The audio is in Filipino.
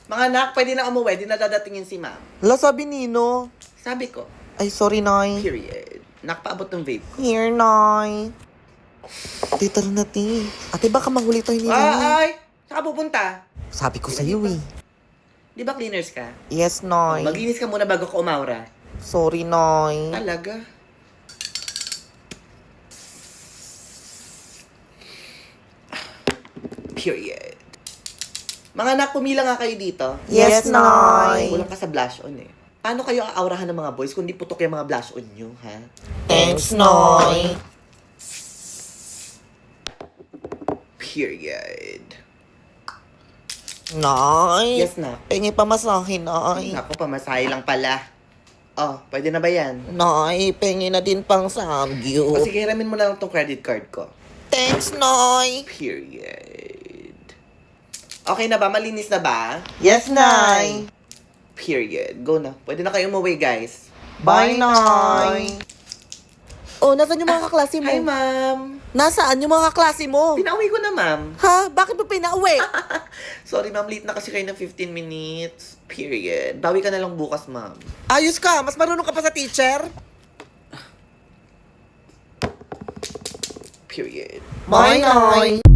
Mga anak, pwede na umuwi. Di na dadatingin si ma'am. Hala, sabi Nino. Sabi ko, Ay, sorry, Nay. period. Nakpaabot ng vape ko. Here, Nay. Ate, tara na, te. Ate, baka mahuli tayo ni Nay. Ay! Saan ka pupunta? Sabi ko sa'yo, eh. Di ba cleaners ka? Yes, Nay. Maglinis ka muna bago ka umawra. Sorry, Nay. Talaga? Period. Mga anak, pumila nga kayo dito. Yes, Nay. Kulang ka sa blush on eh. Paano kayo aawrahan ng mga boys kung di putok yung mga blush on nyo, ha? Thanks, Nay. Period. Nay. Yes, na. Pengi pa masahe, Nay. Naku, pamasahe lang pala. Oh, pwede na ba yan? Nay, pengi na din pang O samgyup. sige, ramin mo na lang tong credit card ko. Thanks, Nay. Period. Okay na ba? Malinis na ba? Yes, Nay. Period. Go na. Pwede na kayo umuwi, guys. Bye, Nay. Oh, nasaan yung mga kaklase mo? Hi, ma'am. Nasaan yung mga kaklase mo? Pinauwi ko na, ma'am. Ha? Bakit mo pinauwi? Sorry, ma'am. Late na kasi kayo ng 15 minutes. Period. Bawi ka na lang bukas, ma'am. Ayos ka, mas marunong ka pa sa teacher. Period. Bye, Nay.